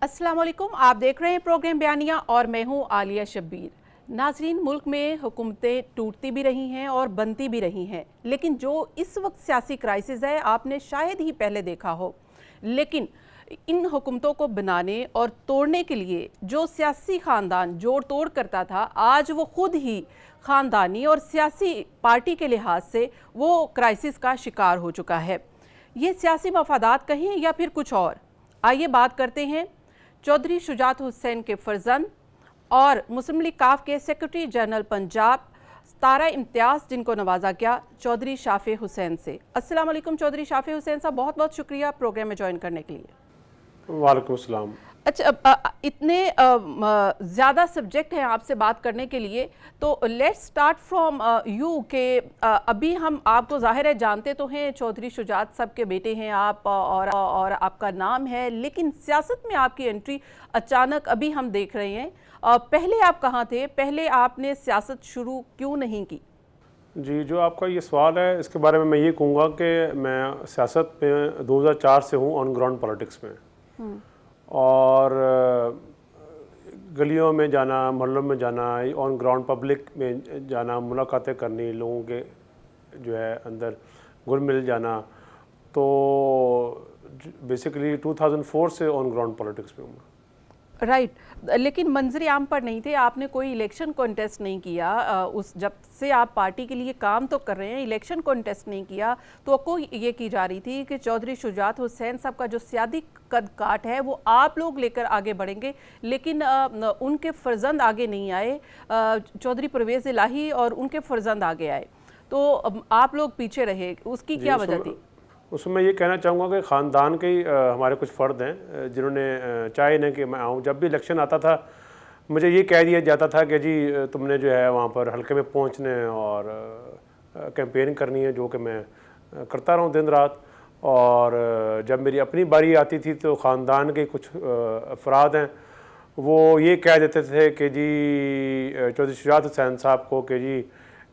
अस्सलाम वालेकुम, आप देख रहे हैं प्रोग्राम बयानिया और मैं हूं आलिया शब्बीर। नाजरीन, मुल्क में हुकूमतें टूटती भी रही हैं और बनती भी रही हैं, लेकिन जो इस वक्त सियासी क्राइसिस है आपने शायद ही पहले देखा हो। लेकिन इन हुकूमतों को बनाने और तोड़ने के लिए जो सियासी ख़ानदान जोड़ तोड़ करता था, आज वो खुद ही ख़ानदानी और सियासी पार्टी के लिहाज से वो क्राइसिस का शिकार हो चुका है। ये सियासी मफादात कहें या फिर कुछ और, आइए बात करते हैं चौधरी शुजात हुसैन के फर्जंद और मुस्लिम लीग काफ के सेक्रेटरी जनरल पंजाब तारा इम्तियाज़, जिनको नवाजा गया, चौधरी शाफे हुसैन से। अस्सलाम वालेकुम चौधरी शाफे हुसैन साहब, बहुत बहुत शुक्रिया प्रोग्राम में ज्वाइन करने के लिए। वालेकुम सलाम। अच्छा, इतने ज़्यादा सब्जेक्ट हैं आपसे बात करने के लिए, तो लेट्स स्टार्ट फ्रॉम यू के अभी हम आपको ज़ाहिर है जानते तो हैं, चौधरी शुजात साहब के बेटे हैं आप और आपका नाम है, लेकिन सियासत में आपकी एंट्री अचानक अभी हम देख रहे हैं। पहले आप कहाँ थे? पहले आपने सियासत शुरू क्यों नहीं की? जी, जो आपका ये सवाल है इसके बारे में मैं ये कहूँगा कि मैं सियासत में 2004 से हूँ, ऑन ग्राउंड पॉलिटिक्स में। और गलियों में जाना, मोहल्लों में जाना, ऑन ग्राउंड पब्लिक में जाना, मुलाकातें करनी, लोगों के जो है अंदर घुल मिल जाना, तो बेसिकली 2004 से ऑन ग्राउंड पॉलिटिक्स में हूँ। राइट, लेकिन मंजर आम पर नहीं थे, आपने कोई इलेक्शन कॉन्टेस्ट नहीं किया। उस जब से आप पार्टी के लिए काम तो कर रहे हैं, इलेक्शन कॉन्टेस्ट नहीं किया, तो आपको ये की जा रही थी कि चौधरी शुजात हुसैन साहब का जो सियासी कद काट है वो आप लोग लेकर आगे बढ़ेंगे, लेकिन उनके फर्जंद आगे नहीं आए। चौधरी परवेज़ इलाही और उनके फर्जंद आगे आए, तो आप लोग पीछे रहे, उसकी क्या वजह थी? उसमें मैं ये कहना चाहूँगा कि ख़ानदान के ही हमारे कुछ फ़र्द हैं जिन्होंने चाहे नहीं कि मैं आऊँ। जब भी इलेक्शन आता था मुझे ये कह दिया जाता था कि जी तुमने जो है वहाँ पर हल्के में पहुँचने और कैंपेन करनी है, जो कि मैं करता रहा हूँ दिन रात। और जब मेरी अपनी बारी आती थी तो ख़ानदान के कुछ अफराद हैं वो ये कह देते थे कि जी चौधरी शुजात हुसैन साहब को कि जी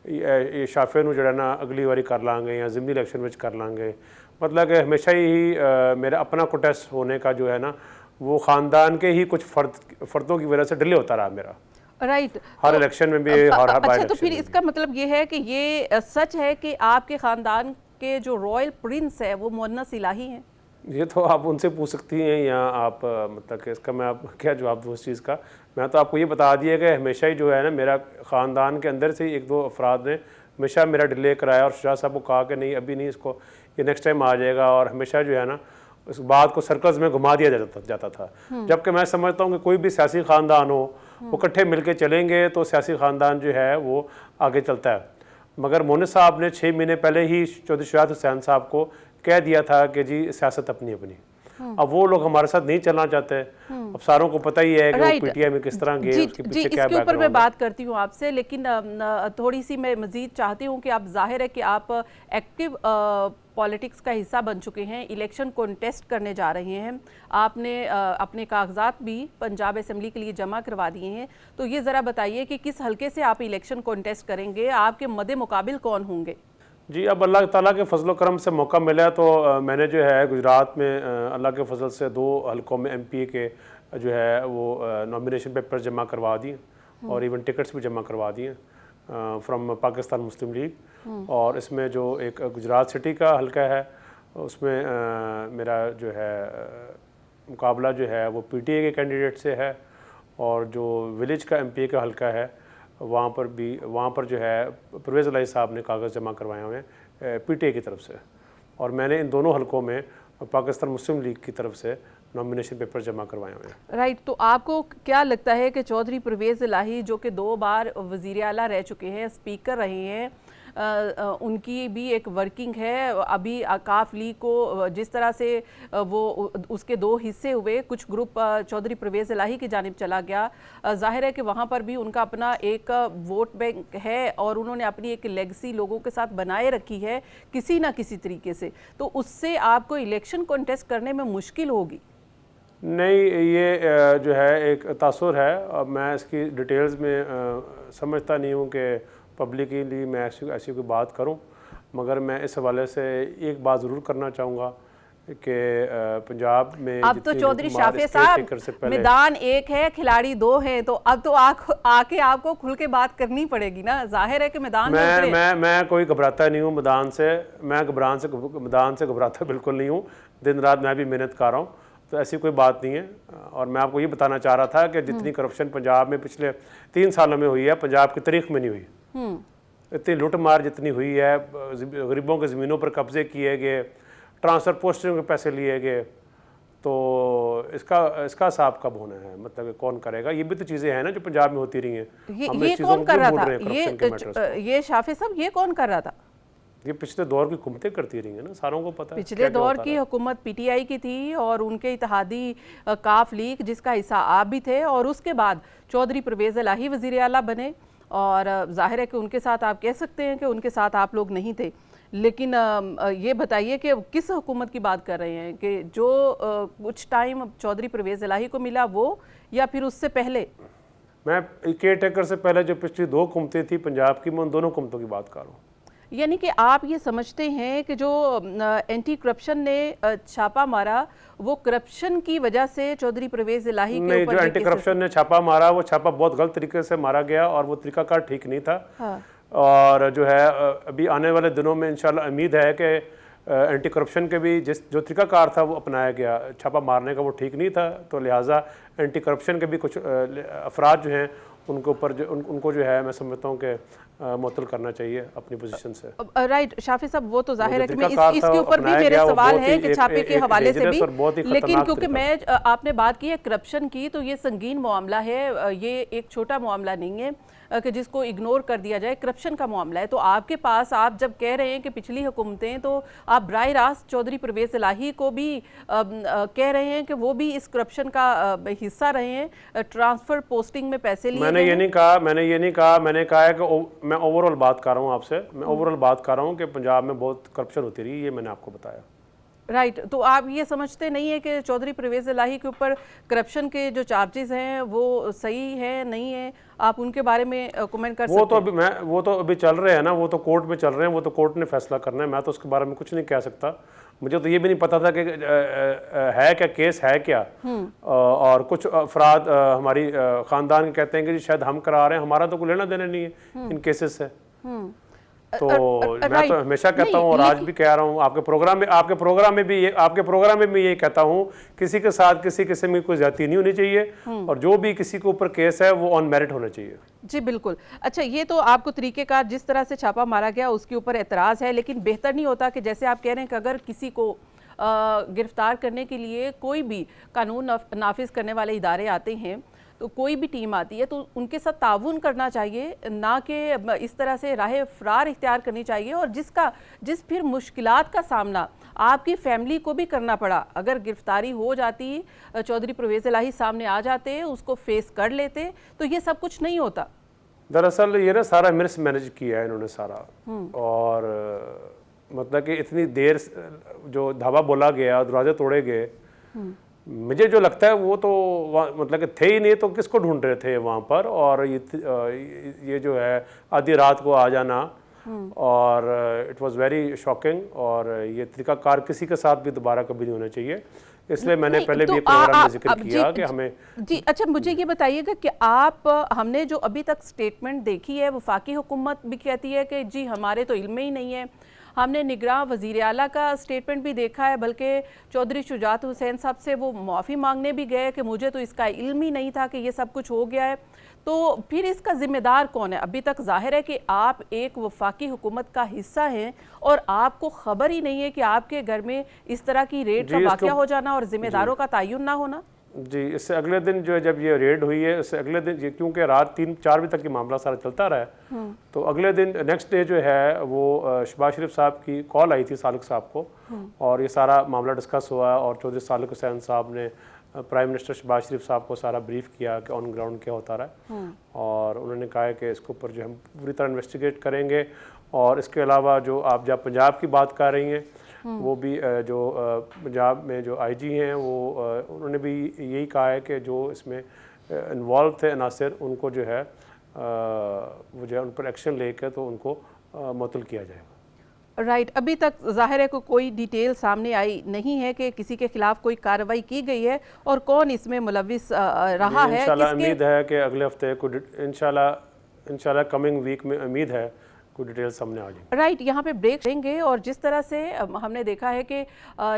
ये शाफे नूं जड़ा ना अगली बारी कर लांगे या ज़िमनी इलेक्शन में कर लांगे। मतलब कि हमेशा ही मेरा अपना कोटेस्ट होने का जो है ना वो ख़ानदान के ही कुछ फ़र्दों की वजह से डिले होता रहा मेरा। राइट, हर इलेक्शन में भी और हर अच्छा, तो फिर इसका मतलब ये है कि ये सच है कि आपके ख़ानदान के जो रॉयल प्रिंस है वो मुअन्नस इलाही हैं? ये तो आप उनसे पूछ सकती हैं या आप मतलब कि इसका मैं आप क्या जवाब दूँ उस चीज़ का। मैं तो आपको ये बता दिया कि हमेशा ही जो है ना मेरा ख़ानदान के अंदर से एक दो अफराद ने हमेशा मेरा डिले कराया और शुजात साहब को कहा कि नहीं अभी नहीं, इसको ये नेक्स्ट टाइम आ जाएगा, और हमेशा जो है ना उस बात को सर्कल्स में घुमा दिया जाता था। जबकि मैं समझता हूँ कि कोई भी सियासी ख़ानदान हो वो इकट्ठे मिल के चलेंगे तो सियासी ख़ानदान जो है वो आगे चलता है। मगर मोनी साहब ने 6 महीने पहले ही चौधरी शुजात हुसैन साहब को कह दिया था कि जी सियासत अपनी अपनी। अब वो लोग हमारे साथ नहीं चलना चाहते। अब सारों को पता ही है कि वो पीटीआई में किस तरह गए, उसके पीछे क्या इसके ऊपर मैं बात करती हूँ आपसे, लेकिन थोड़ी सी मैं मजीद चाहती हूँ कि आप, जाहिर है कि आप एक्टिव पॉलिटिक्स का हिस्सा बन चुके हैं, इलेक्शन कॉन्टेस्ट करने जा रहे हैं, आपने अपने कागजात भी पंजाब असेंबली के लिए जमा करवा दिए हैं, तो ये ज़रा बताइए कि किस हल्के से आप इलेक्शन कॉन्टेस्ट करेंगे, आपके मद्दे मुकाबिल कौन होंगे? जी, अब अल्लाह ताला के फजल करम से मौका मिला तो मैंने जो है गुजरात में अल्लाह के फजल से 2 हल्कों में एमपी के जो है वो नॉमिनेशन पेपर जमा करवा दिए और इवन टिकट्स भी जमा करवा दिए फ्रॉम पाकिस्तान मुस्लिम लीग। और इसमें जो एक गुजरात सिटी का हल्का है उसमें मेरा जो है मुकाबला जो है वो पीटीआई के कैंडिडेट से है, और जो विलेज का एमपी का हल्का है वहाँ पर जो है परवेज़ इलाही साहब ने कागज़ जमा करवाए हुए हैं पीटीआई की तरफ से, और मैंने इन दोनों हलकों में पाकिस्तान मुस्लिम लीग की तरफ से नॉमिनेशन पेपर जमा करवाए हुए हैं। राइट, तो आपको क्या लगता है कि चौधरी परवेज़ इलाही जो कि 2 बार वज़ीर आला रह चुके हैं, स्पीकर रहे हैं, उनकी भी एक वर्किंग है, अभी काफ लीग को जिस तरह से वो उसके 2 हिस्से हुए, कुछ ग्रुप चौधरी परवेज़ इलाही की जानिब चला गया, जाहिर है कि वहाँ पर भी उनका अपना एक वोट बैंक है और उन्होंने अपनी एक लेगेसी लोगों के साथ बनाए रखी है किसी ना किसी तरीके से, तो उससे आपको इलेक्शन कॉन्टेस्ट करने में मुश्किल होगी? नहीं, ये जो है एक तासुर है, अब मैं इसकी डिटेल्स में समझता नहीं हूँ कि पब्लिकली मैं ऐसी कोई बात करूं, मगर मैं इस हवाले से एक बात ज़रूर करना चाहूँगा कि पंजाब में अब तो चौधरी शाफे साहब मैदान एक है, खिलाड़ी दो हैं, तो अब तो आके आपको खुल के बात करनी पड़ेगी ना। जाहिर है कि मैदान में मैं कोई घबराता नहीं हूँ मैदान से, मैं मैदान से घबराता बिल्कुल नहीं हूँ। दिन रात मैं भी मेहनत कर रहा हूँ, तो ऐसी कोई बात नहीं है। और मैं आपको ये बताना चाह रहा था कि जितनी करप्शन पंजाब में पिछले 3 सालों में हुई है, पंजाब की तारीख में नहीं हुई। इतनी लूट मार जितनी हुई है, गरीबों की ज़मीनों पर कब्जे किए गए, ट्रांसफ़र पोस्टिंग के पैसे लिए गए, तो इसका हिसाब कब होना है? मतलब कौन करेगा? ये भी तो चीज़ें हैं ना जो पंजाब में होती रही हैं। ये कौन कर रहा था? ये शाफे साहब, ये कौन कर रहा था? ये पिछले दौर की हुकूमतें करती रही हैं ना, सारों को पता है। पिछले दौर की हुकूमत पीटीआई की थी और उनके इत्तेहादी काफ लीग जिसका हिस्सा आप भी थे, और उसके बाद चौधरी परवेज़ इलाही वज़ीर आला बने, और जाहिर है कि उनके साथ आप कह सकते हैं कि उनके साथ आप लोग नहीं थे। लेकिन ये बताइए कि किस हुकूमत की बात कर रहे हैं, कि जो कुछ टाइम चौधरी परवेज़ इलाही को मिला वो, या फिर उससे पहले? मैं केयर टेकर से पहले जो पिछली 2 हुकूमतें थी पंजाब की, मैं उन दोनों हुकूमतों की बात कर रहा हूँ। यानी कि आप ये समझते हैं कि जो एंटी करप्शन ने छापा मारा, वो करप्शन की वजह से चौधरी परवेज़ इलाही के ऊपर? जो एंटी करप्शन ने छापा मारा, वो छापा बहुत गलत तरीके से मारा गया और वो तरीकाकार ठीक नहीं था। हाँ। और जो है अभी आने वाले दिनों में इंशाल्लाह उम्मीद है कि एंटी करप्शन के भी जो तरीकाकार था वो अपनाया गया। छापा मारने का वो ठीक नहीं था, तो लिहाजा एंटी करप्शन के भी कुछ अफराद जो हैं उनके ऊपर उनको जो है मैं समझता हूँ कि मुअत्तल करना चाहिए अपनी पोजीशन से। राइट शाफी साहब, वो तो जाहिर है कि इसके ऊपर भी मेरे सवाल है कि छापे के हवाले से भी, लेकिन क्योंकि मैं आपने बात की है करप्शन की, तो ये संगीन मामला है, ये एक छोटा मामला नहीं है कि जिसको इग्नोर कर दिया जाए। करप्शन का मामला है, तो आपके पास आप जब कह रहे हैं कि पिछली हुकूमतें, तो आप बराह रास्त चौधरी परवेज़ इलाही को भी कह रहे हैं कि वो भी इस करप्शन का हिस्सा रहे हैं, ट्रांसफ़र पोस्टिंग में पैसे लिए। मैंने ये नहीं कहा, मैंने कहा है कि मैं ओवरऑल बात कर रहा हूँ आपसे, मैं ओवरऑल बात कर रहा हूँ कि पंजाब में बहुत करप्शन होती रही, ये मैंने आपको बताया। राइट तो आप ये समझते नहीं है कि चौधरी परवेज़ इलाही के ऊपर करप्शन के जो चार्जेस हैं वो सही है नहीं है? आप उनके बारे में कमेंट कर सकते हैं? वो तो अभी चल रहे हैं ना, वो तो कोर्ट में चल रहे हैं, वो तो कोर्ट ने फैसला करना है। मैं तो उसके बारे में कुछ नहीं कह सकता। मुझे तो ये भी नहीं पता था कि है क्या, केस है क्या। और कुछ अफराद हमारी ख़ानदान के कहते हैं कि शायद हम करा रहे हैं, हमारा तो कोई लेना देना नहीं है इन केसेस से। तो मैं तो हमेशा कहता हूँ और आज भी कह रहा हूँ, आपके प्रोग्राम में भी ये कहता हूँ, किसी के साथ किसी किस्म की कोई ज्यादती नहीं होनी चाहिए, और जो भी किसी के ऊपर केस है वो ऑन मेरिट होना चाहिए। जी बिल्कुल। अच्छा, ये तो आपको तरीकेकार जिस तरह से छापा मारा गया उसके ऊपर एतराज़ है, लेकिन बेहतर नहीं होता कि जैसे आप कह रहे हैं कि अगर किसी को गिरफ्तार करने के लिए कोई भी कानून नाफिज करने वाले इदारे आते हैं, तो कोई भी टीम आती है, तो उनके साथ ताउन करना चाहिए, ना कि इस तरह से राह फ़रार इख्तियार करनी चाहिए। और जिस फिर मुश्किलात का सामना आपकी फैमिली को भी करना पड़ा, अगर गिरफ्तारी हो जाती, चौधरी परवेज़ इलाही सामने आ जाते, उसको फेस कर लेते, तो ये सब कुछ नहीं होता। दरअसल ये ना सारा मिसमैनेज किया है इन्होंने सारा, और मतलब कि इतनी देर जो धावा बोला गया, दरवाजे तोड़े गए, मुझे जो लगता है वो तो मतलब कि थे ही नहीं, तो किसको ढूंढ रहे थे वहाँ पर। और ये जो है आधी रात को आ जाना, और इट वाज वेरी शॉकिंग, और ये तरीकाकार किसी के साथ भी दोबारा कभी नहीं होना चाहिए। इसलिए मैंने पहले भी प्रोग्राम में जिक्र किया कि हमें जी। अच्छा, मुझे ये बताइएगा कि हमने जो अभी तक स्टेटमेंट देखी है, वफाकी हुकूमत भी कहती है कि जी हमारे तो इल्म ही नहीं है। हमने निगरान वज़ीर आला का स्टेटमेंट भी देखा है, बल्कि चौधरी शुजात हुसैन साहब से वो माफ़ी मांगने भी गए कि मुझे तो इसका इल्म ही नहीं था कि ये सब कुछ हो गया है। तो फिर इसका ज़िम्मेदार कौन है? अभी तक जाहिर है कि आप एक वफाकी हुकूमत का हिस्सा हैं और आपको ख़बर ही नहीं है कि आपके घर में इस तरह की रेड का वाक़या हो जाना और ज़िम्मेदारों का तयन ना होना। जी, इससे अगले दिन जो है जब ये रेड हुई है, उससे अगले दिन, क्योंकि रात 3-4 बजे तक ये मामला सारा चलता रहा है, तो अगले दिन नेक्स्ट डे जो है वो शहबाज शरीफ साहब की कॉल आई थी सालिक साहब को, और ये सारा मामला डिस्कस हुआ, और चौधरी सालिक हुसैन साहब ने प्राइम मिनिस्टर शहबाज शरीफ साहब को सारा ब्रीफ किया कि ऑन ग्राउंड क्या होता रहा है, और उन्होंने कहा है कि इसके ऊपर जो हम पूरी तरह इन्वेस्टिगेट करेंगे। और इसके अलावा जो आप जब पंजाब की बात कर रही हैं, वो भी जो पंजाब में जो आईजी हैं वो उन्होंने भी यही कहा है कि जो इसमें इन्वॉल्व थे अनासिर, उनको जो है वो जो है उन पर एक्शन लेकर तो उनको मुअत्तल किया जाएगा। राइट, अभी तक जाहिर है कि कोई डिटेल सामने आई नहीं है कि किसी के खिलाफ कोई कार्रवाई की गई है और कौन इसमें मुलविस रहा है। इंशाल्लाह उम्मीद है कि अगले हफ्ते को इंशाल्लाह कमिंग वीक में उम्मीद है कोई डिटेल सामने आ जाए। राइट, यहाँ पे ब्रेक देंगे और जिस तरह से हमने देखा है कि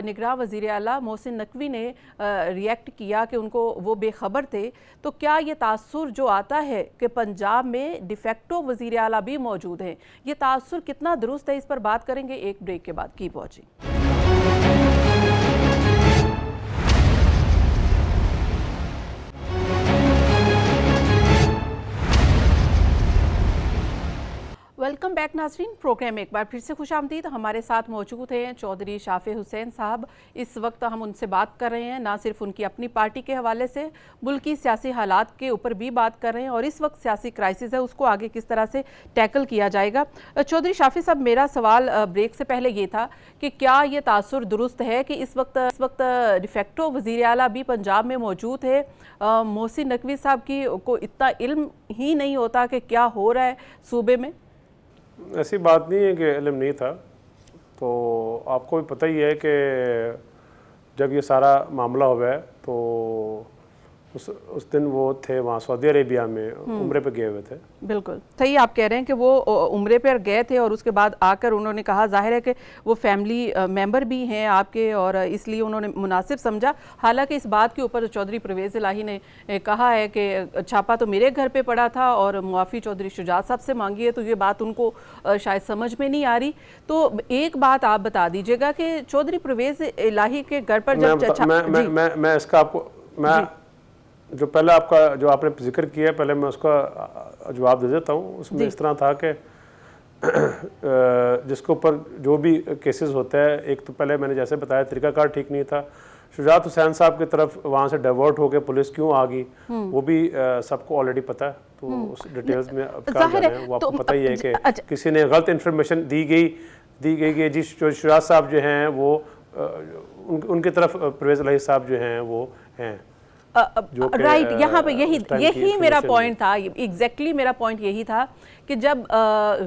निगरान वज़ीर आला मोहसिन नकवी ने रिएक्ट किया कि उनको वो बेखबर थे, तो क्या ये तासुर जो आता है कि पंजाब में डिफेक्टो वज़ीर आला भी मौजूद हैं, ये तासुर कितना दुरुस्त है, इस पर बात करेंगे एक ब्रेक के बाद। Keep watching. वेलकम बैक नाजरीन, प्रोग्राम में एक बार फिर से खुशामदीद। हमारे साथ मौजूद हैं चौधरी शाफे हुसैन साहब। इस वक्त हम उनसे बात कर रहे हैं ना सिर्फ उनकी अपनी पार्टी के हवाले से, मुल्की सियासी हालात के ऊपर भी बात कर रहे हैं और इस वक्त सियासी क्राइसिस है उसको आगे किस तरह से टैकल किया जाएगा। चौधरी शाफे साहब, मेरा सवाल ब्रेक से पहले ये था कि क्या ये तासुर दुरुस्त है कि इस वक्त डिफेक्टो वज़ीर आला भी पंजाब में मौजूद है, मोहसिन नकवी साहब की को इतना इल्म ही नहीं होता कि क्या हो रहा है सूबे में? ऐसी बात नहीं है कि इल्म नहीं था, तो आपको भी पता ही है कि जब ये सारा मामला हुआ है तो उस दिन वो थे वहाँ सऊदी अरेबिया में उम्रे पे गए हुए थे। बिल्कुल सही आप कह रहे हैं कि वो उम्रे पर गए थे और उसके बाद आकर उन्होंने कहा, जाहिर है कि वो फैमिली मेंबर भी हैं आपके और इसलिए उन्होंने मुनासिब समझा। हालांकि इस बात के ऊपर चौधरी परवेज़ इलाही ने कहा है कि छापा तो मेरे घर पे पड़ा था और मुआफ़ी चौधरी शुजात साहब से मांगी है, तो ये बात उनको शायद समझ में नहीं आ रही। तो एक बात आप बता दीजिएगा कि चौधरी परवेज़ इलाही के घर पर जब मैं इसका आपको जो पहले आपका जो आपने जिक्र किया है, पहले मैं उसका जवाब दे देता हूँ। उसमें इस तरह था कि जिसके ऊपर जो भी केसेस होता है, एक तो पहले मैंने जैसे बताया तरीकाकार ठीक नहीं था। शुजात हुसैन साहब की तरफ वहाँ से डाइवर्ट होकर पुलिस क्यों आ गई वो भी सबको ऑलरेडी पता है, तो उस डिटेल्स में अब क्या जाना है वो आपको पता ही है कि किसी ने गलत इन्फॉर्मेशन दी गई कि जी शुजात साहब जो हैं वो उनकी तरफ परवेज़ इलाही साहब जो हैं वो हैं। राइट, यहाँ पे यही मेरा पॉइंट था, एग्जैक्टली मेरा पॉइंट यही था कि जब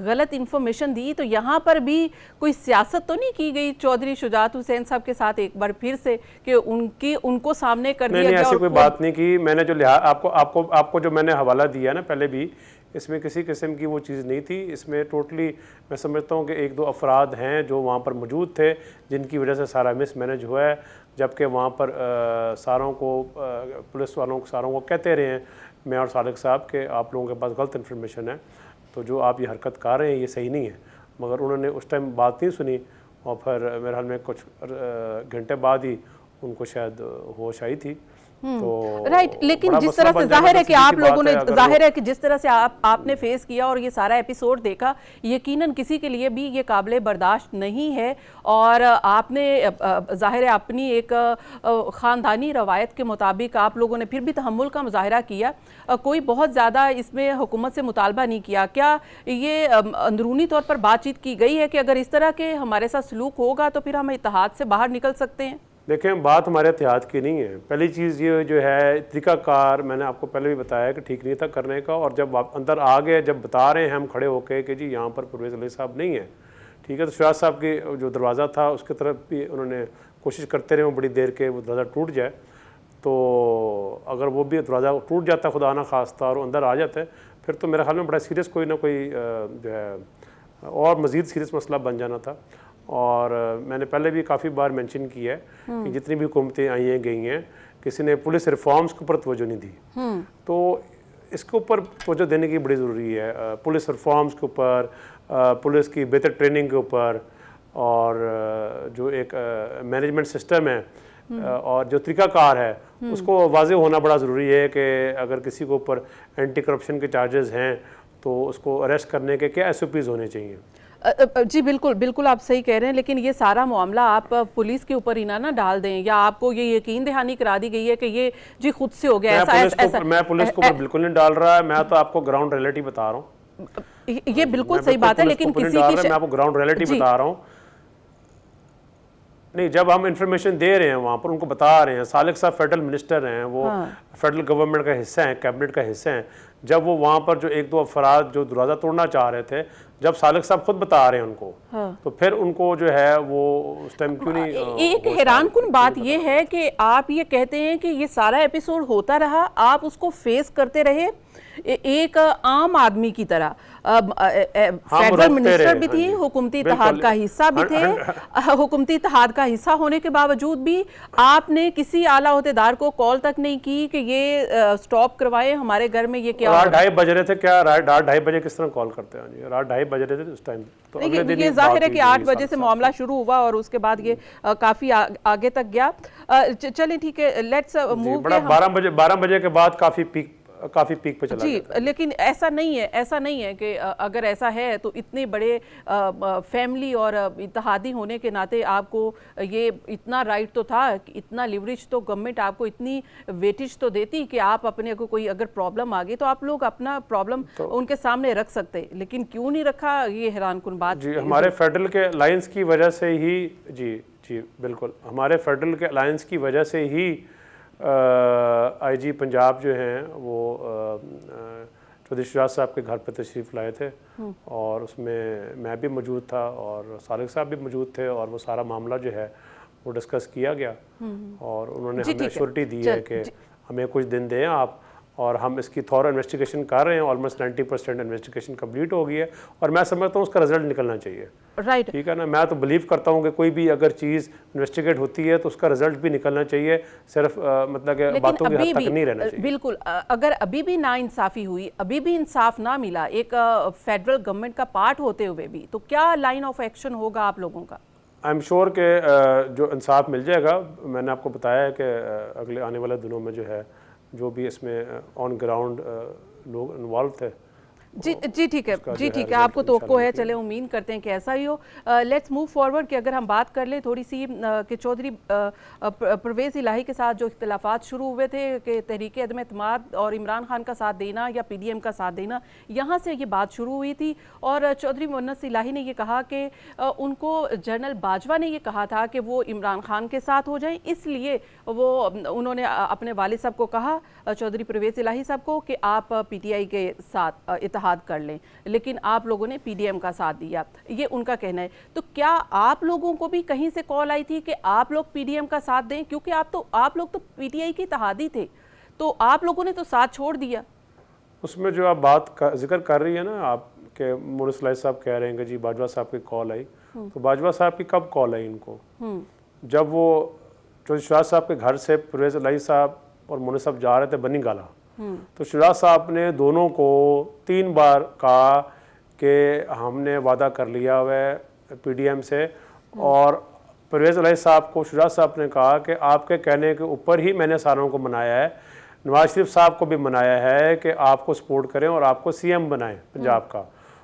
गलत इन्फॉर्मेशन दी तो यहाँ पर भी कोई सियासत तो नहीं की गई चौधरी शुजात हुसैन साहब के साथ एक बार फिर से कि उनको सामने कर दिया गया? ऐसी कोई बात नहीं की। मैंने जो आपको जो मैंने हवाला दिया ना पहले भी, इसमें किसी किस्म की वो चीज़ नहीं थी। इसमें टोटली मैं समझता हूँ कि एक दो अफराद हैं जो वहाँ पर मौजूद थे जिनकी वजह से सारा मिसमैनेज हुआ है, जबकि वहाँ पर सारों को पुलिस वालों को सारों को कहते रहे हैं मैं और सालिक साहब के आप लोगों के पास गलत इन्फॉर्मेशन है, तो जो आप ये हरकत कर रहे हैं ये सही नहीं है। मगर उन्होंने उस टाइम बात नहीं सुनी और फिर मेरे हाल में कुछ घंटे बाद ही उनको शायद होश आई थी। तो राइट, लेकिन जिस तरह से जाहिर है कि आप लोगों ने जाहिर है कि जिस तरह से आपने फेस किया और ये सारा एपिसोड देखा, यकीनन किसी के लिए भी ये काबिले बर्दाश्त नहीं है और आपने जाहिर है अपनी एक ख़ानदानी रवायत के मुताबिक आप लोगों ने फिर भी तहम्मुल का मुजाहरा किया, कोई बहुत ज़्यादा इसमें हुकूमत से मुतालबा नहीं किया। क्या ये अंदरूनी तौर पर बातचीत की गई है कि अगर इस तरह के हमारे साथ सलूक होगा तो फिर हम इत्तेहाद से बाहर निकल सकते हैं? देखें, बात हमारे इत्तेहाद की नहीं है। पहली चीज़ ये जो है तरीकाकार मैंने आपको पहले भी बताया कि ठीक नहीं था करने का, और जब आप अंदर आ गए, जब बता रहे हैं हम खड़े होके कि जी यहाँ पर परवेज़ इलाही साहब नहीं है, ठीक है, तो शुजात साहब की जो दरवाज़ा था उसकी तरफ भी उन्होंने कोशिश करते रहे बड़ी देर के वो दरवाज़ा टूट जाए। तो अगर वो भी दरवाज़ा टूट जाता खुदा ना खास्ता और अंदर आ जाते फिर तो मेरे ख्याल में बड़ा सीरियस कोई ना कोई जो है और मज़ीद सीरियस मसला बन जाना था। और मैंने पहले भी काफ़ी बार मेंशन किया है कि जितनी भी हुकूमतें आई हैं गई हैं, किसी ने पुलिस रिफॉर्म्स के ऊपर तवज्जो नहीं दी, तो इसके ऊपर तवज्जो देने की बड़ी ज़रूरी है। पुलिस रिफॉर्म्स के ऊपर, पुलिस की बेहतर ट्रेनिंग के ऊपर, और जो एक मैनेजमेंट सिस्टम है और जो तरीकाकार है उसको वाज़े होना बड़ा ज़रूरी है कि अगर किसी के ऊपर एंटी करप्शन के चार्जेस हैं तो उसको अरेस्ट करने के क्या SOPs होने चाहिए। जी बिल्कुल बिल्कुल आप सही कह रहे हैं, लेकिन ये सारा मामला आप पुलिस के ऊपर ही ना डाल दें, या आपको ये यकीन दहानी करा दी गई है कि ये जी खुद से हो गया? मैं पुलिस को बिल्कुल नहीं डाल रहा है, मैं तो आपको ग्राउंड रियलिटी बता रहा हूँ। ये बिल्कुल सही बात है, लेकिन किसी की मैं आपको ग्राउंड रियलिटी बता रहा हूँ। नहीं, जब हम इंफॉर्मेशन दे रहे हैं वहाँ पर उनको बता रहे हैं, सालिक साहब फेडरल मिनिस्टर हैं, वो फेडरल गवर्नमेंट का हिस्सा हैं, कैबिनेट का हिस्सा हैं, जब वो वहाँ पर जो एक दो अफराद जो दरवाज़ा तोड़ना चाह रहे थे, जब सालिक साहब खुद बता रहे हैं उनको, हाँ। तो फिर उनको जो है वो उस टाइम क्यों नहीं एक हैरानकुन बात ये है कि आप ये कहते हैं कि ये सारा एपिसोड होता रहा, आप उसको फेस करते रहे एक आम आदमी की तरह। फेडरल मिनिस्टर भी थी, हुकूमती इत्तेहाद का हिस्सा भी थे, हुकूमती इत्तेहाद का हिस्सा होने के बावजूद भी आपने किसी आला ओहदेदार को कॉल तक नहीं की कि ये स्टॉप करवाएं हमारे घर में ये क्या। रात 2:30 बज रहे थे, क्या रात 2:30 बजे किस तरह कॉल करते हैं जी? रात 2:30 बज रहे थे उस टाइम। तो अगले दिन ये जाहिर है कि 8 बजे से मामला शुरू हुआ और उसके बाद ये काफी आगे तक गया। चलिए ठीक है, लेट्स मूव। 12 बजे के बाद काफी पीक पे चला जी, लेकिन ऐसा नहीं है कि अगर ऐसा है तो इतने बड़े फैमिली और इत्तेहादी होने के नाते आपको ये इतना राइट तो था, इतना लिवरेज तो गवर्नमेंट आपको इतनी वेटेज तो देती कि आप अपने को कोई अगर प्रॉब्लम आ गई तो आप लोग अपना प्रॉब्लम उनके सामने रख सकते, लेकिन क्यों नहीं रखा, ये हैरानकुन बात। जी, हमारे फेडरल के अलायंस की वजह से ही, जी बिल्कुल, हमारे फेडरल के अलायंस की वजह से ही आईजी पंजाब जो हैं वो चौधरी शुजात साहब के घर पर तशरीफ़ लाए थे और उसमें मैं भी मौजूद था और सालिक साहब भी मौजूद थे और वो सारा मामला जो है वो डिस्कस किया गया और उन्होंने हमें एश्योरिटी दी है कि हमें कुछ दिन दें आप, और हम इसकी थॉरो इन्वेस्टिगेशन कर रहे हैं। ऑलमोस्ट 90% इन्वेस्टिगेशन कंप्लीट हो गई है और मैं समझता हूँ उसका रिजल्ट निकलना चाहिए। राइट, ठीक है ना। मैं तो बिलीव करता हूँ कि कोई भी अगर चीज़ इन्वेस्टिगेट होती है तो उसका रिजल्ट भी निकलना चाहिए, सिर्फ मतलब कि बातों की हद तक नहीं रहना चाहिए। बिल्कुल, अगर अभी भी नाइंसाफ़ी हुई, अभी भी इंसाफ ना मिला एक फेडरल गवर्नमेंट का पार्ट होते हुए भी, तो क्या लाइन ऑफ एक्शन होगा आप लोगों का? आई एम श्योर के जो इंसाफ मिल जाएगा। मैंने आपको बताया है कि अगले आने वाले दिनों में जो है जो भी इसमें ऑन ग्राउंड लोग इन्वॉल्व थे। जी ठीक है, जी ठीक है, आपको तवक्को है, चले उम्मीद करते हैं कि ऐसा ही हो। लेट्स मूव फॉरवर्ड कि अगर हम बात कर लें थोड़ी सी कि चौधरी परवेज़ इलाही के साथ जो इख्तिलाफात शुरू हुए थे कि तहरीक अदम एतमाद और इमरान खान का साथ देना या PDM का साथ देना, यहाँ से ये बात शुरू हुई थी और चौधरी मुन्नस इलाही ने ये कहा कि उनको जनरल बाजवा ने ये कहा था कि वो इमरान खान के साथ हो जाएं, इसलिए वो उन्होंने अपने वालिद साहब को कहा, चौधरी परवेज़ इलाही साहब को, कि आप PTI के साथ इत्तेहाद कर लें, लेकिन आप लोगों ने PDM का साथ दिया, ये उनका कहना है। तो क्या आप लोगों को भी कहीं से कॉल आई थी कि आप लोग PDM का साथ दें, क्योंकि आप लोग तो PTI के इत्तेहादी थे, तो आप लोगों ने तो साथ छोड़ दिया? उसमें जो आप बात का जिक्र कर रही है ना, आपके मुन्नस इलाही साहब कह रहे हैं कि जी बाजवा साहब की कॉल आई, तो बाजवा साहब की कब कॉल आई इनको? जब वो चौधरी शुजात साहब के घर से परवेज़ इलाही साहब और मुन्नस साहब जा रहे थे बनी गाला, तो शुजात साहब ने दोनों को 3 बार कहा कि हमने वादा कर लिया हुआ है PDM से, और परवेज़ इलाही साहब को शुजात साहब ने कहा कि आपके कहने के ऊपर ही मैंने सारों को मनाया है, नवाज शरीफ साहब को भी मनाया है कि आपको सपोर्ट करें और आपको CM बनाएं पंजाब का।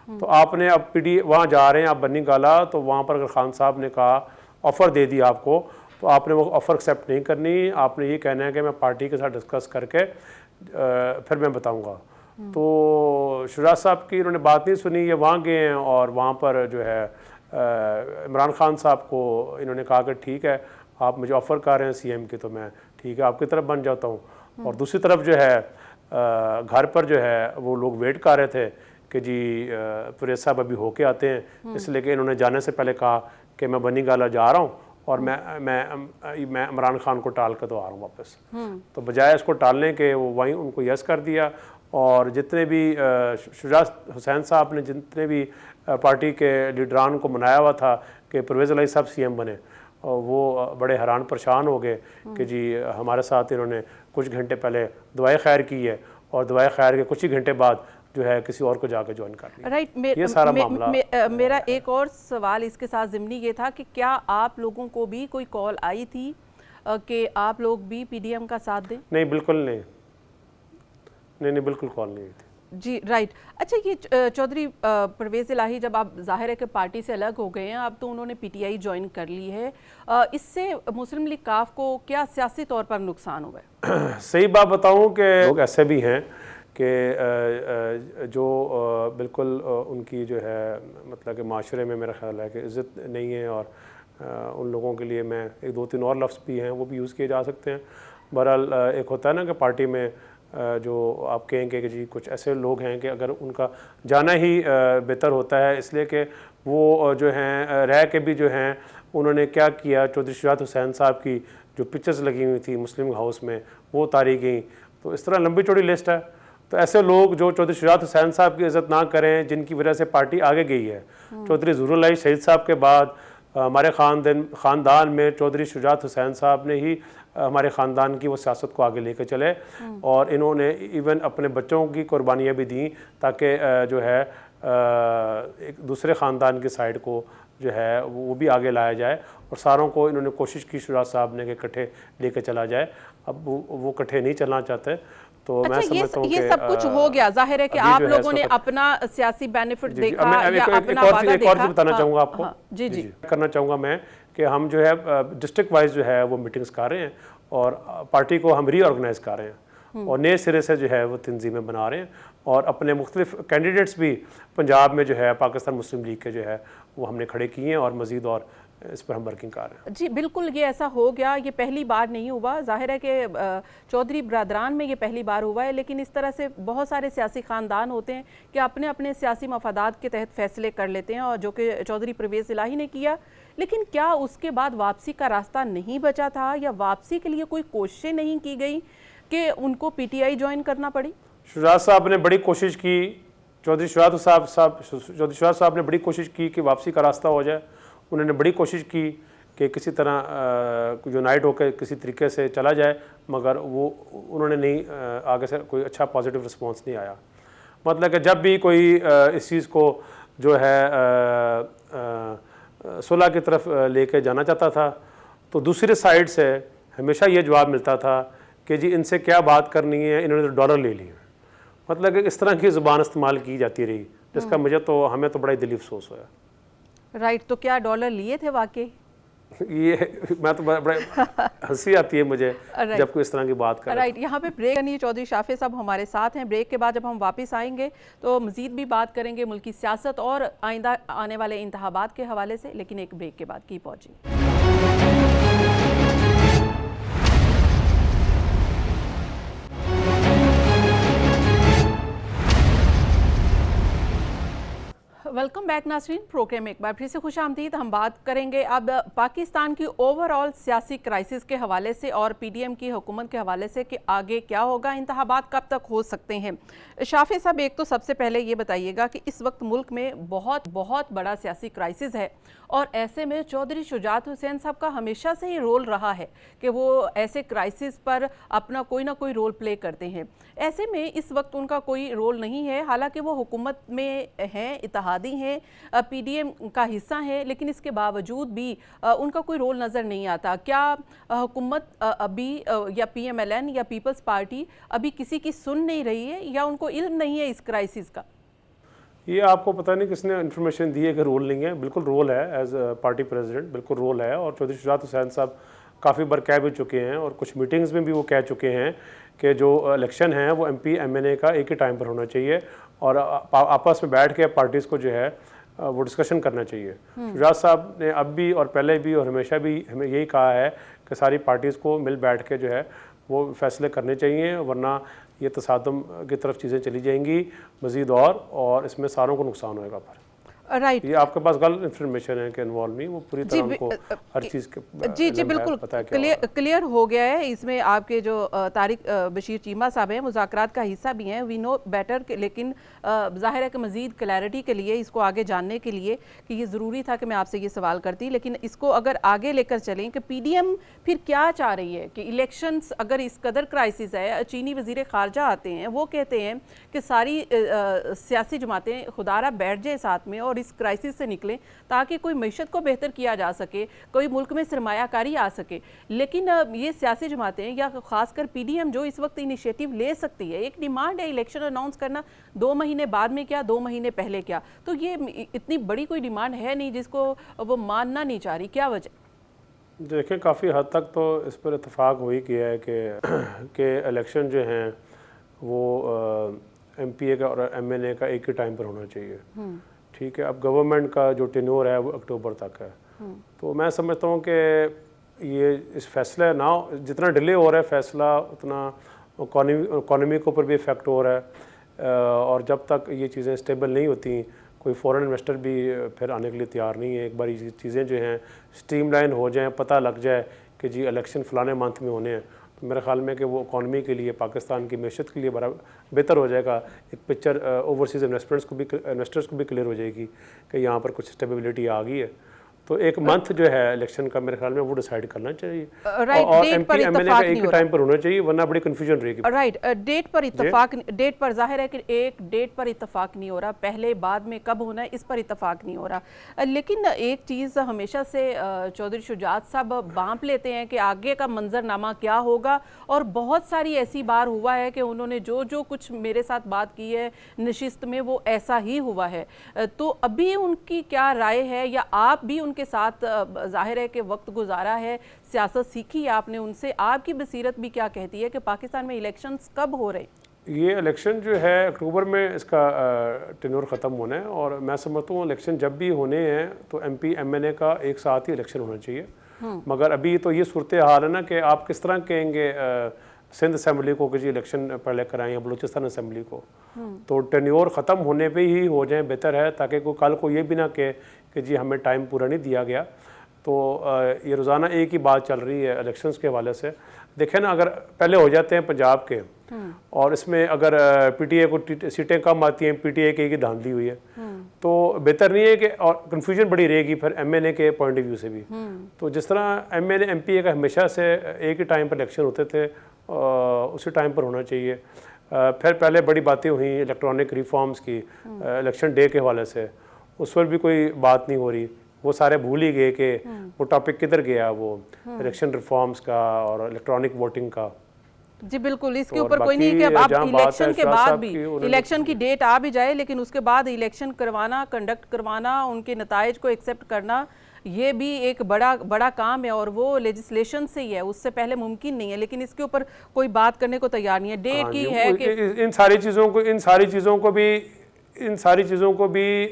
तो आपने अब वहाँ जा रहे हैं आप बनी गाला, तो वहाँ पर अगर खान साहब ने कहा ऑफ़र दे दी आपको, तो आपने वो ऑफ़र एक्सेप्ट नहीं करनी, आपने ये कहना है कि मैं पार्टी के साथ डिस्कस करके फिर मैं बताऊंगा। तो शुजात साहब की इन्होंने बात नहीं सुनी, ये वहाँ गए हैं और वहाँ पर जो है इमरान खान साहब को इन्होंने कहा कि ठीक है आप मुझे ऑफ़र कर रहे हैं CM की, तो मैं ठीक है आपकी तरफ बन जाता हूँ। और दूसरी तरफ जो है घर पर जो है वो लोग वेट कर रहे थे कि जी परवेज़ साहब अभी होके आते हैं, इसलिए कि इन्होंने जाने से पहले कहा कि मैं बनी गाला जा रहा हूँ और मैं इमरान खान को टाल कर तो आ रहा हूँ वापस। तो बजाय इसको टालने के वो वहीं उनको यस कर दिया, और जितने भी शुजात हुसैन साहब ने जितने भी पार्टी के लीडरान को मनाया हुआ था कि परवेज़ इलाही साहब CM बने, वो बड़े हैरान परेशान हो गए कि जी हमारे साथ इन्होंने कुछ घंटे पहले दुआए खैर की है और दुआए खैर के कुछ ही घंटे बाद जो है किसी और को जाकर ज्वाइन कर लिया। राइट, ये सारा मामला। मेरा एक और सवाल इसके साथ ज़िम्नी ये था कि क्या आप लोगों को भी कोई कॉल आई थी कि आप लोग भी PDM का साथ दें? नहीं, बिल्कुल नहीं, बिल्कुल कॉल नहीं आई थी। जी राइट। अच्छा, ये चौधरी परवेज़ इलाही जब आप जाहिर है कि पार्टी से अलग हो गए हैं, अब तो उन्होंने PTI ज्वाइन कर ली है, इससे मुस्लिम लीग काफ को क्या सियासी तौर पर नुकसान हुआ है? सही बात बताऊं कि लोग ऐसे भी हैं कि जो बिल्कुल उनकी जो है मतलब कि माशरे में मेरा ख्याल है कि इज़्ज़त नहीं है, और उन लोगों के लिए मैं 1 2 3 और लफ्ज़ भी हैं वो भी यूज़ किए जा सकते हैं। बहरहाल एक होता है ना कि पार्टी में जो आप कहेंगे कि जी कुछ ऐसे लोग हैं कि अगर उनका जाना ही बेहतर होता है, इसलिए कि वो जो हैं रह के भी जो हैं उन्होंने क्या किया, चौधरी शुजात हुसैन साहब की जो पिक्चर्स लगी हुई थी मुस्लिम हाउस में वो उतारी गई। तो इस तरह लंबी चौड़ी लिस्ट है। तो ऐसे लोग जो चौधरी शुजात हुसैन साहब की इज़्ज़त ना करें, जिनकी वजह से पार्टी आगे गई है। चौधरी ज़हुरुल्लाह शहीद साहब के बाद हमारे ख़ानदान में चौधरी शुजात हुसैन साहब ने ही हमारे ख़ानदान की वो सियासत को आगे लेकर चले, और इन्होंने इवन अपने बच्चों की कुर्बानियाँ भी दी ताकि जो है एक दूसरे ख़ानदान की साइड को जो है वो भी आगे लाया जाए, और सारों को इन्होंने कोशिश की शुजात साहब ने कि इकट्ठे लेके चला जाए। अब वो इकट्ठे नहीं चलना चाहते। तो मैं समझता हूँ ये सब कुछ हो गया, जाहिर है कि आप लोगों ने अपना सियासी बेनिफिट देखा या अपना वादा देखा। एक और चीज़ बताना चाहूँगा आपको। जी जी करना चाहूँगा मैं कि हम जो है डिस्ट्रिक्ट वाइज जो है वो मीटिंग्स कर रहे हैं, और पार्टी को हम रीऑर्गेनाइज कर रहे हैं, और नए सिरे से जो है वो तंजीमें बना रहे हैं, और अपने मुख्तलिफ कैंडिडेट्स भी पंजाब में जो है पाकिस्तान मुस्लिम लीग के जो है वो हमने खड़े किए हैं, और मज़ीद और इस पर हम वर्किंग कर रहे हैं। जी बिल्कुल, ये ऐसा हो गया, ये पहली बार नहीं हुआ। जाहिर है कि चौधरी बरादरान में ये पहली बार हुआ है, लेकिन इस तरह से बहुत सारे सियासी ख़ानदान होते हैं कि अपने अपने सियासी मफादात के तहत फ़ैसले कर लेते हैं, और जो कि चौधरी परवेज़ इलाही ने किया। लेकिन क्या उसके बाद वापसी का रास्ता नहीं बचा था, या वापसी के लिए कोई कोशिशें नहीं की गई कि उनको PTI ज्वाइन करना पड़ी? शुजात साहब ने बड़ी कोशिश की, चौधरी शुजात साहब ने बड़ी कोशिश की कि वापसी का रास्ता हो जाए। उन्होंने बड़ी कोशिश की कि किसी तरह यूनाइट होकर किसी तरीके से चला जाए, मगर वो उन्होंने नहीं, आगे से कोई अच्छा पॉजिटिव रिस्पांस नहीं आया। मतलब कि जब भी कोई इस चीज़ को जो है सुलह की तरफ लेके जाना चाहता था, तो दूसरी साइड से हमेशा ये जवाब मिलता था कि जी इनसे क्या बात करनी है, इन्होंने तो डॉलर ले लिए। मतलब कि इस तरह की ज़ुबान इस्तेमाल की जाती रही, जिसका हमें तो बड़ा ही दिली अफसोस होया। राइट, तो क्या डॉलर लिए थे वाकई? ये मैं तो बड़े हंसी आती है मुझे जब कोई इस तरह की बात करे। राइट, यहाँ पे ब्रेक करनी है। चौधरी शाफिज़ साहब हमारे साथ हैं। ब्रेक के बाद जब हम वापस आएंगे तो मज़ीद भी बात करेंगे मुल्क की सियासत और आइंदा आने वाले इंतखाबात के हवाले से, लेकिन एक ब्रेक के बाद कीप वॉचिंग। वेलकम बैक नाज़रीन, प्रोग्राम एक बार फिर से खुशामदीद। हम बात करेंगे अब पाकिस्तान की ओवरऑल सियासी क्राइसिस के हवाले से और PDM की हुकूमत के हवाले से कि आगे क्या होगा, इंतखाबात कब तक हो सकते हैं। शाफी साहब, एक तो सबसे पहले ये बताइएगा कि इस वक्त मुल्क में बहुत बड़ा सियासी क्राइसिस है, और ऐसे में चौधरी शुजात हुसैन साहब का हमेशा से ही रोल रहा है कि वो ऐसे क्राइसिस पर अपना कोई ना कोई रोल प्ले करते हैं। ऐसे में इस वक्त उनका कोई रोल नहीं है, हालांकि वो हुकूमत में हैं, इत्तेहादी हैं, PDM का हिस्सा हैं, लेकिन इसके बावजूद भी उनका कोई रोल नज़र नहीं आता। क्या हुकूमत अभी या PMLN या पीपल्स पार्टी अभी किसी की सुन नहीं रही है, या उनको इल्म नहीं है इस क्राइसिस का? ये आपको पता नहीं किसने इन्फॉर्मेशन दी है कि रोल नहीं है। बिल्कुल रोल है, एज पार्टी प्रेसिडेंट बिल्कुल रोल है, और चौधरी शुजात हुसैन साहब काफ़ी बार कह भी चुके हैं, और कुछ मीटिंग्स में भी वो कह चुके हैं कि जो इलेक्शन है वो MP MNA का एक ही टाइम पर होना चाहिए, और आपस में बैठ के पार्टीज़ को जो है वो डिस्कशन करना चाहिए। शुजात साहब ने अब भी और पहले भी और हमेशा भी हमें यही कहा है कि सारी पार्टीज़ को मिल बैठ के जो है वो फैसले करने चाहिए, वरना ये तसादम की तरफ चीज़ें चली जाएंगी मज़ीद, और इसमें सारों को नुकसान होएगा। पर राइट, ये आपके पास गलत इन्फॉर्मेशन है कि इन्वॉल्व नहीं, वो पूरी तरह उनको हर चीज़ के जी बिल्कुल क्लियर हो गया है। इसमें आपके जो तारिक बशीर चीमा साहब हैं, मुज़ाकरात का हिस्सा भी हैं, वी नो बेटर, लेकिन ज़ाहिर है कि मज़ीद क्लैरिटी के लिए, इसको आगे जानने के लिए कि ये ज़रूरी था कि मैं आपसे ये सवाल करती, लेकिन इसको अगर आगे लेकर चलें कि PDM फिर क्या चाह रही है कि इलेक्शंस अगर इस कदर क्राइसिस है, चीनी वज़ीर ख़ारजा आते हैं, वो कहते हैं कि सारी सियासी जमातें खुदारा बैठ जाए साथ में और इस क्राइसिस से निकलें ताकि कोई मईशत को बेहतर किया जा सके, कोई मुल्क में सरमायाकारी आ सके। लेकिन ये सियासी जमातें या ख़ासकर PDM जो इस वक्त इनिशिएटिव ले सकती है, एक डिमांड है इलेक्शन अनाउंस करना, 2 महीने बाद में क्या, 2 महीने पहले क्या, तो ये इतनी बड़ी कोई डिमांड है नहीं जिसको वो मानना नहीं चाह रही। क्या वजह? देखें, काफ़ी हद तक तो इस पर इत्तेफाक हो ही गया है कि इलेक्शन जो हैं वो MPA का और MNA का एक ही टाइम पर होना चाहिए। ठीक है, अब गवर्नमेंट का जो टेन्योर है वो अक्टूबर तक है, तो मैं समझता हूँ कि ये इस फैसले ना जितना डिले हो रहा है फैसला, उतना इकॉनमी के ऊपर भी इफ़ेक्ट हो रहा है। और जब तक ये चीज़ें स्टेबल नहीं होती, कोई फॉरेन इन्वेस्टर भी फिर आने के लिए तैयार नहीं है। एक बार ये चीज़ें जो हैं स्ट्रीमलाइन हो जाएं, पता लग जाए कि जी इलेक्शन फ़लाने मंथ में होने हैं, तो मेरे ख्याल में कि वो इकॉनमी के लिए, पाकिस्तान की मैशत के लिए बड़ा बेहतर हो जाएगा। एक पिक्चर ओवरसीज़ इन्वेस्टर्स को भी क्लियर हो जाएगी कि यहाँ पर कुछ स्टेबिलिटी आ गई है। तो एक मंथ जो है इलेक्शन का मेरे ख्याल में वो डिसाइड करना चाहिए। और एमपी एमएनए का एक ही टाइम पर होना चाहिए, वरना बड़ी कन्फ्यूजन रहेगी। राइट, डेट पर जाहिर है कि एक डेट पर इत्तेफाक नहीं हो रहा, पहले बाद में कब होना है इस पर इत्तेफाक नहीं हो रहा। लेकिन एक चीज़ हमेशा से चौधरी शुजात साहब बांप लेते हैं कि आगे का मंजरनामा क्या होगा, और बहुत सारी ऐसी बार हुआ है कि उन्होंने जो जो कुछ मेरे साथ बात की है नशिस्त में वो ऐसा ही हुआ है। तो अभी उनकी क्या राय है, या आप भी उनके साथ जाहिर है कि वक्त गुजारा है, सियासत सीखी है आपने उनसे, आपकी बसीरत भी क्या कहती है कि पाकिस्तान में इलेक्शंस कब हो रहे? ये इलेक्शन जो है अक्टूबर में इसका टेन्योर ख़त्म होना है, और मैं समझता हूँ इलेक्शन जब भी होने हैं तो एमपी एमएनए का एक साथ ही इलेक्शन होना चाहिए। मगर अभी तो ये सूरत हाल है ना कि आप किस तरह कहेंगे सिंध असम्बली को कि जी इलेक्शन पहले कराएं या बलूचिस्तान असम्बली को, तो टेन्योर ख़त्म होने पे ही हो जाए बेहतर है, ताकि कोई कल को ये भी ना कहे कि जी हमें टाइम पूरा नहीं दिया गया। तो ये रोज़ाना एक ही बात चल रही है इलेक्शंस के हवाले से। देखें ना, अगर पहले हो जाते हैं पंजाब के, और इसमें अगर पीटीए को सीटें कम आती हैं, पीटीए की धांधली हुई है, तो बेहतर नहीं है कि, और कन्फ्यूजन बड़ी रहेगी फिर एमएनए के पॉइंट ऑफ व्यू से भी। तो जिस तरह एमएनए एमपीए का हमेशा से एक ही टाइम पर इलेक्शन होते थे, उसी टाइम पर होना चाहिए। फिर पहले बड़ी बातें हुई इलेक्ट्रॉनिक रिफॉर्म्स की इलेक्शन डे के हवाले से, उस पर भी कोई बात नहीं हो रही, वो सारे भूल ही गए कि वो टॉपिक किधर गया, वो इलेक्शन रिफॉर्म्स का और इलेक्ट्रॉनिक वोटिंग का। जी बिल्कुल, इसके ऊपर कोई नहीं कि अब आप इलेक्शन के बाद भी, इलेक्शन की डेट आ भी जाए लेकिन उसके बाद इलेक्शन करवाना, कंडक्ट करवाना, उनके नताइज को एक्सेप्ट करना, ये भी एक बड़ा काम है, और वो लेजिस्लेशन से ही है, उससे पहले मुमकिन नहीं है। लेकिन इसके ऊपर कोई बात करने को तैयार नहीं है। डेट की है कि इन सारी चीज़ों को भी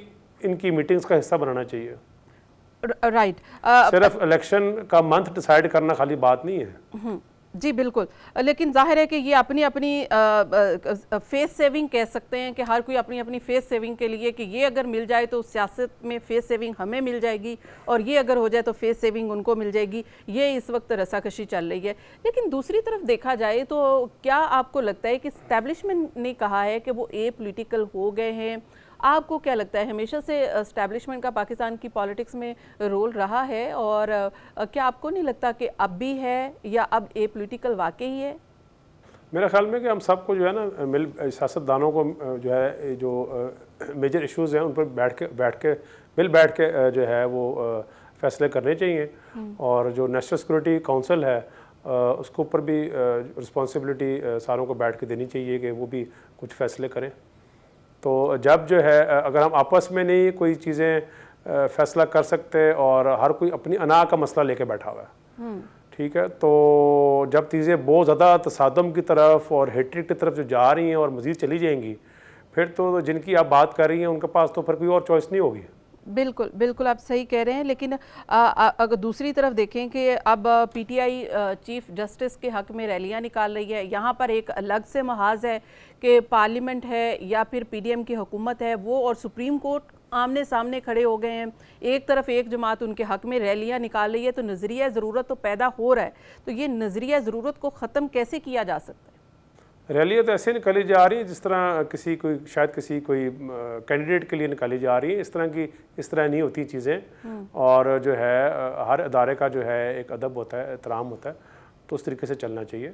इनकी मीटिंग्स का हिस्सा बनाना चाहिए। राइट, सिर्फ इलेक्शन का मंथ डिसाइड करना खाली बात नहीं है। जी बिल्कुल, लेकिन जाहिर है कि ये अपनी फेस सेविंग कह सकते हैं कि हर कोई अपनी अपनी फेस सेविंग के लिए, कि ये अगर मिल जाए तो सियासत में फेस सेविंग हमें मिल जाएगी, और ये अगर हो जाए तो फेस सेविंग उनको मिल जाएगी। ये इस वक्त रसाकशी चल रही है। लेकिन दूसरी तरफ देखा जाए तो क्या आपको लगता है कि एस्टैब्लिशमेंट ने कहा है कि वो एपॉलिटिकल हो गए हैं? आपको क्या लगता है, हमेशा से एस्टैब्लिशमेंट का पाकिस्तान की पॉलिटिक्स में रोल रहा है, और क्या आपको नहीं लगता कि अब भी है, या अब एपॉलिटिकल वाकई है? मेरे ख्याल में कि हम सबको जो है ना, सियासतदानों को जो है, जो मेजर इश्यूज़ हैं उन पर बैठ के जो है वो फैसले करने चाहिए। और जो नेशनल सिक्योरिटी काउंसिल है उसके ऊपर भी रिस्पॉन्सिबिलिटी सारों को बैठ के देनी चाहिए कि वो भी कुछ फैसले करें। तो जब जो है, अगर हम आपस में नहीं कोई चीज़ें फैसला कर सकते, और हर कोई अपनी अना का मसला लेके बैठा हुआ है, ठीक है, तो जब चीज़ें बहुत ज़्यादा तसादम की तरफ और हेट्रिक की तरफ जो जा रही हैं और मज़ीद चली जाएंगी, फिर तो जिनकी आप बात कर रही हैं उनके पास तो फिर कोई और चॉइस नहीं होगी। बिल्कुल बिल्कुल, आप सही कह रहे हैं। लेकिन अगर दूसरी तरफ देखें कि अब पीटीआई चीफ जस्टिस के हक में रैलियां निकाल रही है, यहाँ पर एक अलग से महाज है कि पार्लियामेंट है या फिर पीडीएम की हुकूमत है, वो और सुप्रीम कोर्ट आमने सामने खड़े हो गए हैं। एक तरफ एक जमात उनके हक में रैलियां निकाल रही है, तो नज़रिया ज़रूरत तो पैदा हो रहा है। तो ये नज़रिया ज़रूरत को ख़त्म कैसे किया जा सकता है? रैलियाँ तो ऐसे निकाली जा रही हैं जिस तरह शायद किसी कोई कैंडिडेट के लिए निकाली जा रही है। इस तरह नहीं होती चीज़ें। और जो है हर अदारे का जो है एक अदब होता है, एहतराम होता है, तो उस तरीके से चलना चाहिए।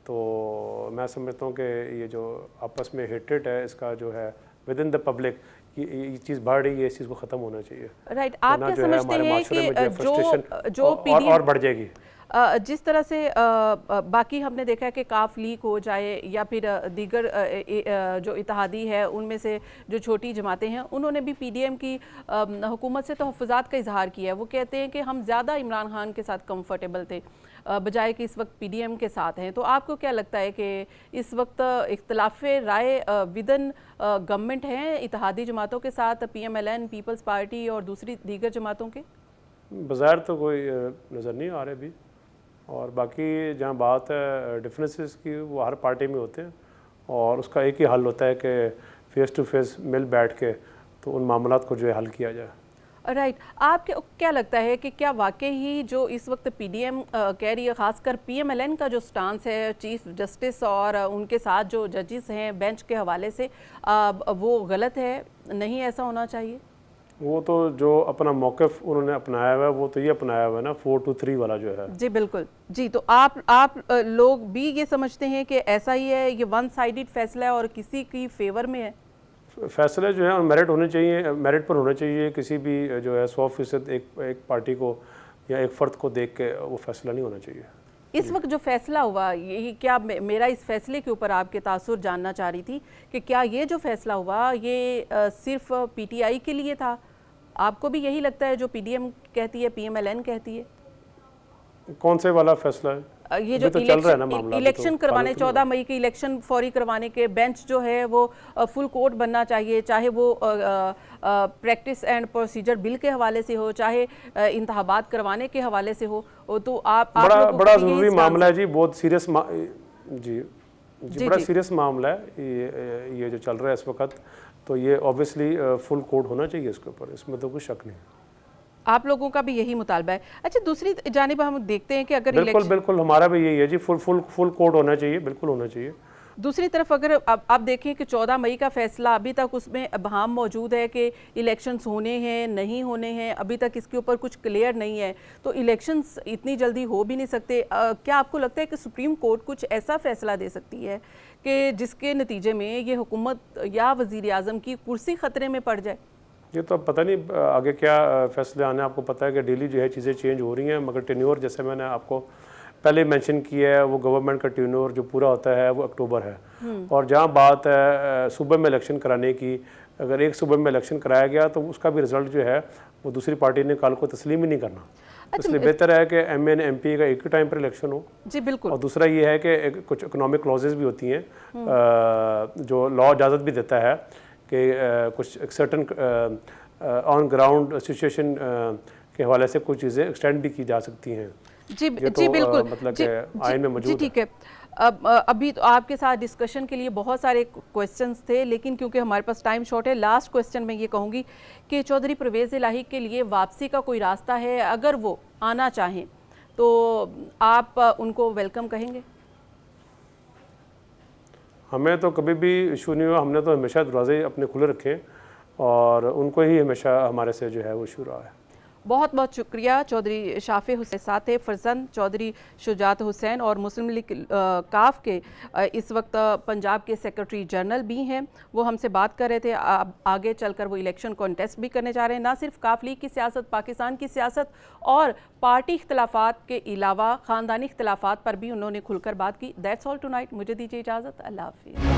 तो मैं समझता हूँ कि ये जो आपस में हेट्रेड है, इसका जो है विद इन द पब्लिक ये चीज़ बढ़ रही है, इस चीज़ को ख़त्म होना चाहिए। राइट, आप क्या समझते हैं कि जो और बढ़ जाएगी? जिस तरह से बाकी हमने देखा है कि काफ लीक हो जाए या फिर दीगर जो इत्तेहादी है उनमें से जो छोटी जमातें हैं, उन्होंने भी पीडीएम की हुकूमत से तहफ़्फ़ुज़ात का इजहार किया है। वो कहते हैं कि हम ज़्यादा इमरान खान के साथ कंफर्टेबल थे बजाय कि इस वक्त पीडीएम के साथ हैं। तो आपको क्या लगता है कि इस वक्त इख्तलाफ राय विदन गवर्नमेंट हैं इत्तेहादी जमातों के साथ, पीएमएलएन, पीपल्स पार्टी और दूसरी दीगर जमातों के? बज़ाहिर तो कोई नज़र नहीं आ रहे अभी। और बाकी जहाँ बात है डिफरेंसेस की, वो हर पार्टी में होते हैं और उसका एक ही हल होता है कि फेस टू फेस मिल बैठ के तो उन मामलात को जो है हल किया जाए। राइट, आपके क्या लगता है कि क्या वाकई ही जो इस वक्त पीडीएम कह रही है, खासकर पीएमएलएन का जो स्टांस है चीफ जस्टिस और उनके साथ जो जजेस हैं बेंच के हवाले से, वो गलत है, नहीं ऐसा होना चाहिए? वो तो जो अपना मौक़िफ़ उन्होंने अपनाया हुआ है वो तो ये अपनाया हुआ है ना 4-2-3 वाला जो है। जी बिल्कुल जी। तो आप लोग भी ये समझते हैं कि ऐसा ही है, ये वन साइडेड फैसला है और किसी की फेवर में है? फैसले जो है मेरिट होने चाहिए, मेरिट पर होने चाहिए। किसी भी जो है 100% एक पार्टी को या एक फ़र्द को देख के वो फैसला नहीं होना चाहिए। इस वक्त जो फैसला हुआ, यही क्या मेरा इस फैसले के ऊपर आपके तासुर जानना चाह रही थी कि क्या ये जो फैसला हुआ ये सिर्फ पीटीआई के लिए था? आपको भी यही लगता है जो पीडीएम कहती है, पीएमएलएन कहती है? कौन से वाला फैसला है? ये जो तो चल रहा है ना मामला, इलेक्शन करवाने 14 मई के इलेक्शन फौरी करवाने के बेंच जो है वो फुल कोर्ट बनना चाहिए, चाहे वो प्रैक्टिस एंड प्रोसीजर बिल के हवाले से हो, चाहे इंतखाबात करवाने के हवाले से हो। तो आप बड़ा ज़रूरी मामला है जी, बहुत सीरियस जी बड़ा सीरियस मामला है ये जो चल रहा है इस वक्त। तो ये ऑब्वियसली फुल कोर्ट होना चाहिए इसके ऊपर, इसमें तो कुछ शक नहीं। आप लोगों का भी यही मुतालबा है? अच्छा, दूसरी जानिब हम देखते हैं कि अगर बिल्कुल हमारा भी यही है जी, फुल कोर्ट होना चाहिए, बिल्कुल होना चाहिए। दूसरी तरफ अगर आप देखें कि 14 मई का फैसला अभी तक उसमें अबहम मौजूद है कि इलेक्शंस होने हैं नहीं होने हैं, अभी तक इसके ऊपर कुछ क्लियर नहीं है, तो इलेक्शंस इतनी जल्दी हो भी नहीं सकते। क्या आपको लगता है कि सुप्रीम कोर्ट कुछ ऐसा फैसला दे सकती है कि जिसके नतीजे में ये हुकूमत या वज़ीर आज़म की कुर्सी ख़तरे में पड़ जाए? ये तो अब पता नहीं आगे क्या फैसले आने। आपको पता है कि डेली जो है चीज़ें चेंज हो रही हैं, मगर टेन्योर जैसे मैंने आपको पहले मेंशन किया है, वो गवर्नमेंट का टेन्योर जो पूरा होता है वो अक्टूबर है। और जहाँ बात है सूबे में इलेक्शन कराने की, अगर एक सूबे में इलेक्शन कराया गया तो उसका भी रिजल्ट जो है वो दूसरी पार्टी ने कल को तस्लीम ही नहीं करना। इसलिए बेहतर है कि एमए और एमपी का एक ही टाइम पर इलेक्शन हो। जी बिल्कुल। और दूसरा ये है कि कुछ इकोनॉमिक क्लॉजेज भी होती हैं जो लॉ इजाज़त भी देता है कि कुछ एक सर्टन ऑन ग्राउंड सिचुएशन के हवाले से कुछ चीज़ें एक्सटेंड भी की जा सकती हैं। जी तो, बिल्कुल, मतलब कि आइन में मौजूद है। ठीक है। अब अभी तो आपके साथ डिस्कशन के लिए बहुत सारे क्वेश्चंस थे, लेकिन क्योंकि हमारे पास टाइम शॉर्ट है, लास्ट क्वेश्चन मैं ये कहूँगी कि चौधरी परवेज़ इलाही के लिए वापसी का कोई रास्ता है? अगर वो आना चाहें तो आप उनको वेलकम कहेंगे? हमें तो कभी भी इशू नहीं हुआ, हमने तो हमेशा दरवाजे अपने खुले रखे और उनको ही हमेशा हमारे से जो है वो इशू रहा है। बहुत बहुत शुक्रिया। चौधरी शाफे हुसैन साथ है फरजंद चौधरी शुजात हुसैन और मुस्लिम लीग काफ के इस वक्त पंजाब के सेक्रेटरी जनरल भी हैं। वो हमसे बात कर रहे थे, आगे चलकर वो इलेक्शन कॉन्टेस्ट भी करने जा रहे हैं। ना सिर्फ काफ लीग की सियासत, पाकिस्तान की सियासत और पार्टी इख्तलाफात के अलावा ख़ानदानी इख्तलाफात पर भी उन्होंने खुलकर बात की। That's all tonight. मुझे दीजिए इजाज़त। अल्लाह हाफ़िज़।